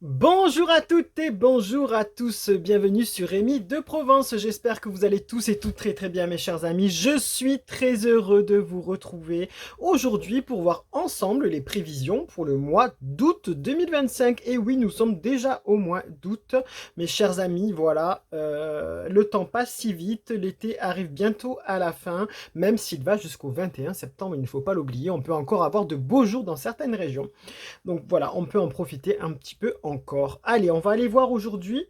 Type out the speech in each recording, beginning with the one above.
Bonjour à toutes et bonjour à tous, bienvenue sur Rémi de Provence, j'espère que vous allez tous et toutes très bien mes chers amis, je suis très heureux de vous retrouver aujourd'hui pour voir ensemble les prévisions pour le mois d'août 2025, et oui nous sommes déjà au mois d'août mes chers amis, voilà, le temps passe si vite, l'été arrive bientôt à la fin, même s'il va jusqu'au 21 septembre, il ne faut pas l'oublier, on peut encore avoir de beaux jours dans certaines régions. Donc voilà, on peut en profiter un petit peu encore. Allez, on va aller voir aujourd'hui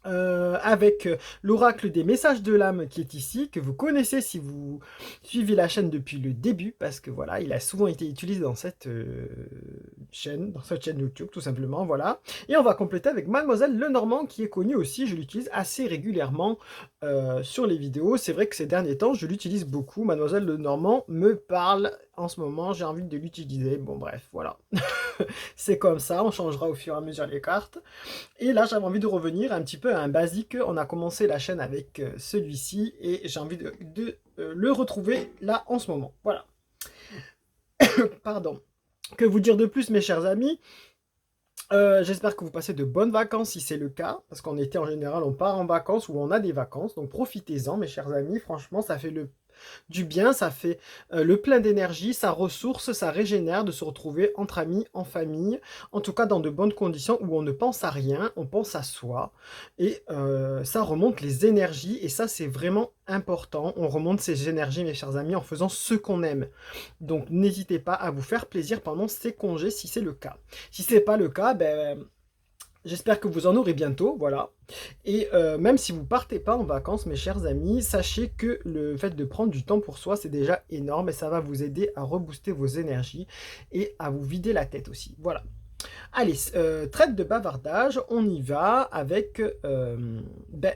avec l'oracle des messages de l'âme qui est ici, que vous connaissez si vous suivez la chaîne depuis le début, parce que voilà, il a souvent été utilisé dans cette chaîne, YouTube, tout simplement, voilà. Et on va compléter avec Mademoiselle Lenormand, qui est connue aussi, je l'utilise assez régulièrement sur les vidéos. C'est vrai que ces derniers temps, je l'utilise beaucoup. Mademoiselle Lenormand me parle en ce moment, j'ai envie de l'utiliser. Bon bref, voilà. C'est comme ça, on changera au fur et à mesure les cartes. Et là, j'avais envie de revenir un petit peu à un basique. On a commencé la chaîne avec celui-ci et j'ai envie de le retrouver là en ce moment. Voilà. Pardon. Que vous dire de plus, mes chers amis? J'espère que vous passez de bonnes vacances si c'est le cas, parce qu'en été en général on part en vacances ou on a des vacances, donc profitez-en mes chers amis, franchement ça fait du bien, ça fait le plein d'énergie, ça ressource, ça régénère de se retrouver entre amis, en famille, en tout cas dans de bonnes conditions où on ne pense à rien, on pense à soi, et ça remonte les énergies, et ça c'est vraiment important, on remonte ces énergies mes chers amis en faisant ce qu'on aime. Donc n'hésitez pas à vous faire plaisir pendant ces congés si c'est le cas. Si c'est pas le cas, ben j'espère que vous en aurez bientôt, voilà. Et même si vous partez pas en vacances, mes chers amis, sachez que le fait de prendre du temps pour soi, c'est déjà énorme et ça va vous aider à rebooster vos énergies et à vous vider la tête aussi. Voilà. Allez, traite de bavardage, on y va avec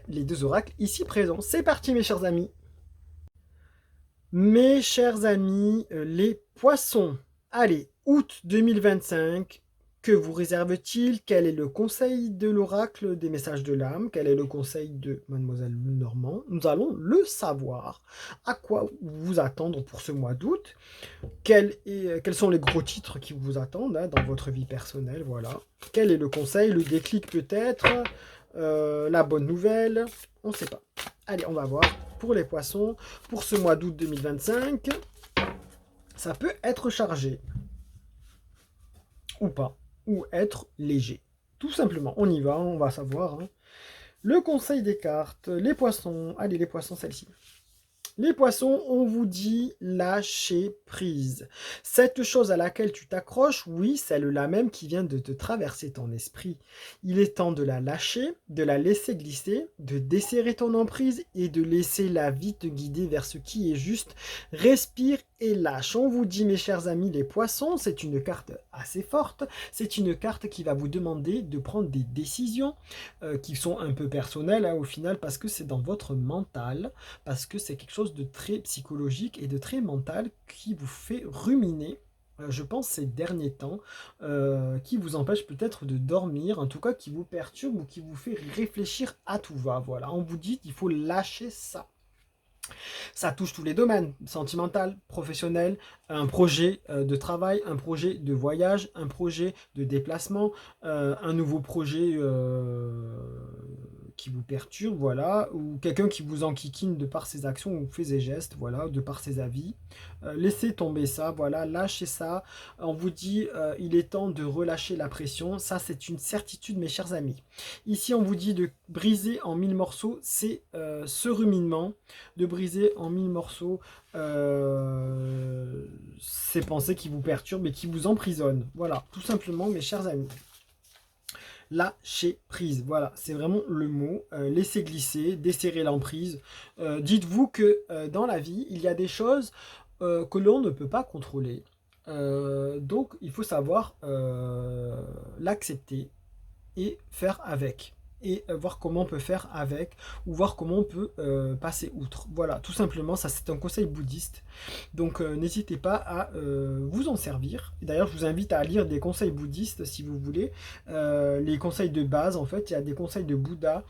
les deux oracles ici présents. C'est parti, mes chers amis. Mes chers amis, les poissons. Allez, août 2025, que vous réserve-t-il? Quel est le conseil de l'oracle des messages de l'âme? Quel est le conseil de Mademoiselle Normand? Nous allons le savoir. À quoi vous attendre pour ce mois d'août? Quels sont les gros titres qui vous attendent hein, dans votre vie personnelle? Voilà. Quel est le conseil? Le déclic peut-être? La bonne nouvelle? On ne sait pas. Allez, on va voir. Pour les poissons, pour ce mois d'août 2025, ça peut être chargé ou pas, ou être léger. Tout simplement, on y va, on va savoir. Hein. Le conseil des cartes, les poissons, allez les poissons, celle-ci. Les poissons, on vous dit lâcher prise. Cette chose à laquelle tu t'accroches, oui, celle-là même qui vient de te traverser ton esprit. Il est temps de la lâcher, de la laisser glisser, de desserrer ton emprise et de laisser la vie te guider vers ce qui est juste. Respire et lâche. On vous dit, mes chers amis, les poissons, c'est une carte assez forte. C'est une carte qui va vous demander de prendre des décisions qui sont un peu personnelles hein, au final parce que c'est dans votre mental, parce que c'est quelque chose de très psychologique et de très mental qui vous fait ruminer je pense ces derniers temps, qui vous empêche peut-être de dormir, en tout cas qui vous perturbe ou qui vous fait réfléchir à tout va. Voilà, on vous dit qu'il faut lâcher ça. Ça touche tous les domaines, sentimental, professionnel, un projet de travail, un projet de voyage, un projet de déplacement, un nouveau projet qui vous perturbe, voilà, ou quelqu'un qui vous enquiquine de par ses actions ou ses gestes, voilà, de par ses avis. Laissez tomber ça, voilà, lâchez ça. On vous dit, il est temps de relâcher la pression. Ça, c'est une certitude, mes chers amis. Ici, on vous dit de briser en 1000 morceaux, c'est ce ruminement, de briser en 1000 morceaux ces pensées qui vous perturbent et qui vous emprisonnent. Voilà, tout simplement, mes chers amis. Lâcher prise, voilà, c'est vraiment le mot. Laisser glisser, desserrer l'emprise. Dites-vous que dans la vie, il y a des choses que l'on ne peut pas contrôler. Donc, il faut savoir l'accepter et faire avec. et voir comment on peut faire avec, ou voir comment on peut passer outre. Voilà, tout simplement, ça c'est un conseil bouddhiste. Donc n'hésitez pas à vous en servir. D'ailleurs, je vous invite à lire des conseils bouddhistes si vous voulez. Les conseils de base, en fait, il y a des conseils de Bouddha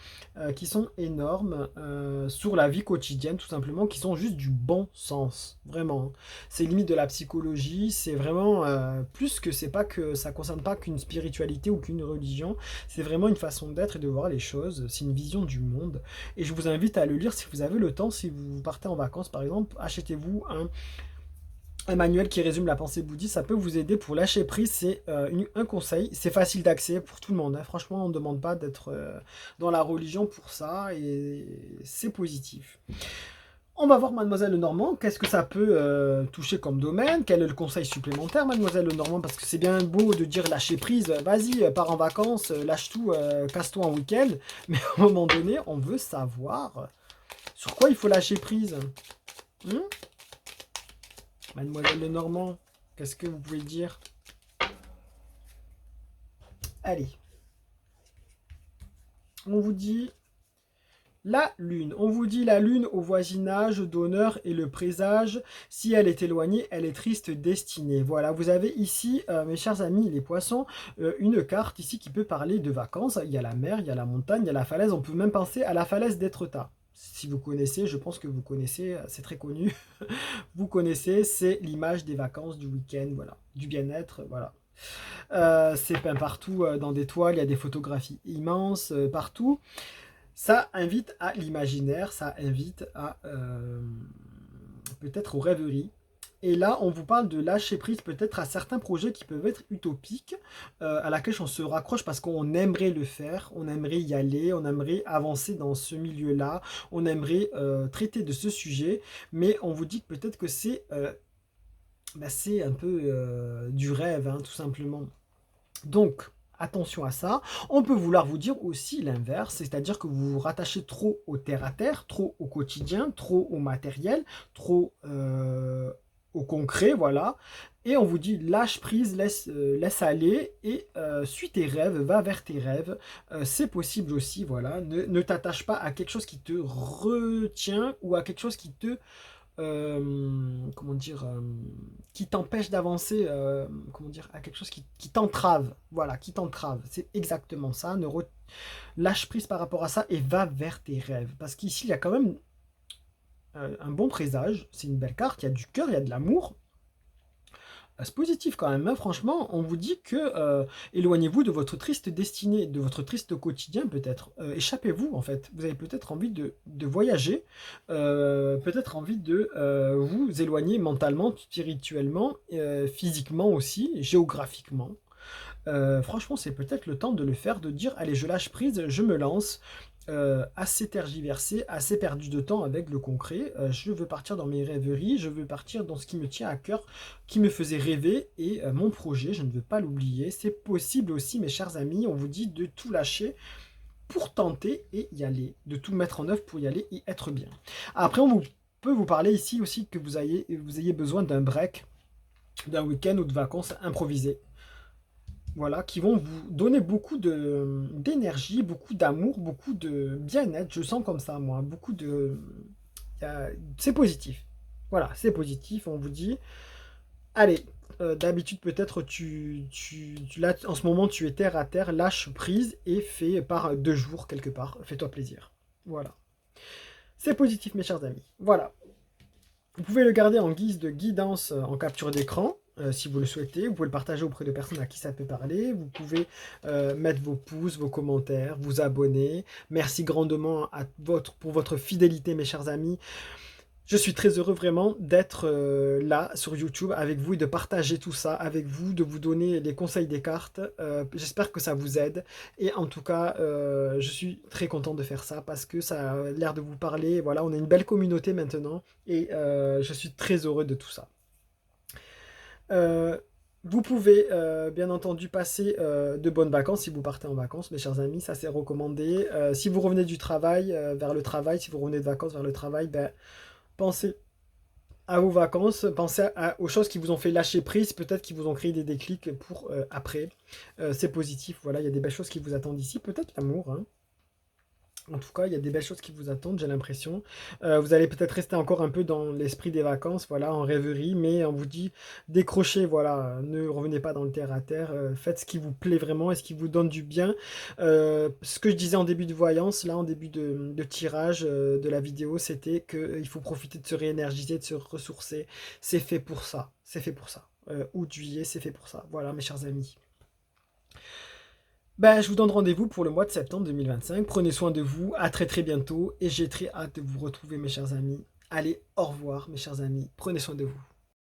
qui sont énormes sur la vie quotidienne, tout simplement, qui sont juste du bon sens, vraiment. C'est limite de la psychologie, c'est vraiment plus que c'est pas que ça concerne pas qu'une spiritualité ou qu'une religion, c'est vraiment une façon d'être et de voir les choses, c'est une vision du monde. Et je vous invite à le lire si vous avez le temps, si vous partez en vacances par exemple, achetez-vous un manuel qui résume la pensée bouddhiste, ça peut vous aider pour lâcher prise, c'est un conseil, c'est facile d'accès pour tout le monde, hein. Franchement on ne demande pas d'être dans la religion pour ça, et c'est positif. On va voir Mademoiselle Lenormand, qu'est-ce que ça peut toucher comme domaine, quel est le conseil supplémentaire Mademoiselle Lenormand, parce que c'est bien beau de dire lâcher prise, vas-y, pars en vacances, lâche tout, casse-toi en week-end, mais à un moment donné, on veut savoir sur quoi il faut lâcher prise. Mademoiselle Lenormand, qu'est-ce que vous pouvez dire? Allez, on vous dit la lune. On vous dit la lune au voisinage d'honneur et le présage. Si elle est éloignée, elle est triste destinée. Voilà, vous avez ici, mes chers amis les poissons, une carte ici qui peut parler de vacances. Il y a la mer, il y a la montagne, il y a la falaise. On peut même penser à la falaise d'Étretat. Si vous connaissez, je pense que vous connaissez, c'est très connu. Vous connaissez, c'est l'image des vacances, du week-end, voilà, du bien-être, voilà. C'est peint partout dans des toiles, il y a des photographies immenses partout. Ça invite à l'imaginaire, ça invite à peut-être aux rêveries. Et là, on vous parle de lâcher prise peut-être à certains projets qui peuvent être utopiques, à laquelle on se raccroche parce qu'on aimerait le faire, on aimerait y aller, on aimerait avancer dans ce milieu-là, on aimerait traiter de ce sujet, mais on vous dit peut-être que c'est un peu du rêve, hein, tout simplement. Donc, attention à ça. On peut vouloir vous dire aussi l'inverse, c'est-à-dire que vous vous rattachez trop au terre-à-terre, trop au quotidien, trop au matériel, trop au concret, voilà. Et on vous dit lâche prise, laisse aller et suis tes rêves, va vers tes rêves. C'est possible aussi, voilà. Ne t'attache pas à quelque chose qui te retient ou à quelque chose qui te comment dire, qui t'empêche d'avancer, comment dire, à quelque chose qui t'entrave, voilà, qui t'entrave, c'est exactement ça, lâche prise par rapport à ça et va vers tes rêves, parce qu'ici il y a quand même un bon présage, c'est une belle carte, il y a du cœur, il y a de l'amour, c'est positif quand même, hein. Franchement, on vous dit que éloignez-vous de votre triste destinée, de votre triste quotidien peut-être. Échappez-vous en fait. Vous avez peut-être envie de voyager, peut-être envie de vous éloigner mentalement, spirituellement, physiquement aussi, géographiquement. Franchement, c'est peut-être le temps de le faire, de dire, allez, je lâche prise, je me lance. Assez tergiversé, assez perdu de temps avec le concret. Je veux partir dans mes rêveries, je veux partir dans ce qui me tient à cœur, qui me faisait rêver, et mon projet, je ne veux pas l'oublier. C'est possible aussi, mes chers amis, on vous dit de tout lâcher pour tenter et y aller, de tout mettre en œuvre pour y aller et être bien. Après, peut vous parler ici aussi que vous ayez besoin d'un break, d'un week-end ou de vacances improvisées. Voilà, qui vont vous donner beaucoup d'énergie, beaucoup d'amour, beaucoup de bien-être. Je sens comme ça, moi, beaucoup de... C'est positif. Voilà, c'est positif, on vous dit. Allez, d'habitude peut-être là, en ce moment tu es terre à terre, lâche prise et fais par 2 jours quelque part. Fais-toi plaisir. Voilà. C'est positif, mes chers amis. Voilà. Vous pouvez le garder en guise de guidance en capture d'écran, si vous le souhaitez. Vous pouvez le partager auprès de personnes à qui ça peut parler. Vous pouvez mettre vos pouces, vos commentaires, vous abonner. Merci grandement pour votre fidélité, mes chers amis. Je suis très heureux vraiment d'être là sur YouTube avec vous et de partager tout ça avec vous, de vous donner les conseils des cartes. J'espère que ça vous aide. Et en tout cas, je suis très content de faire ça parce que ça a l'air de vous parler. Voilà, on a une belle communauté maintenant et je suis très heureux de tout ça. Vous pouvez bien entendu passer de bonnes vacances si vous partez en vacances, mes chers amis, ça c'est recommandé. Si vous revenez du travail, vers le travail, si vous revenez de vacances vers le travail, ben, pensez à vos vacances, pensez aux choses qui vous ont fait lâcher prise, peut-être qui vous ont créé des déclics pour après. C'est positif, voilà, il y a des belles choses qui vous attendent ici, peut-être l'amour, hein. En tout cas, il y a des belles choses qui vous attendent, j'ai l'impression. Vous allez peut-être rester encore un peu dans l'esprit des vacances, voilà, en rêverie, mais on vous dit décrochez, voilà, ne revenez pas dans le terre à terre, faites ce qui vous plaît vraiment et ce qui vous donne du bien. Ce que je disais en début de voyance, là, en début de tirage de la vidéo, c'était qu'il faut profiter de se réénergiser, de se ressourcer. C'est fait pour ça, c'est fait pour ça. Août, juillet, c'est fait pour ça. Voilà, mes chers amis. Ben, je vous donne rendez-vous pour le mois de septembre 2025. Prenez soin de vous, à très très bientôt et j'ai très hâte de vous retrouver mes chers amis. Allez, au revoir mes chers amis, prenez soin de vous.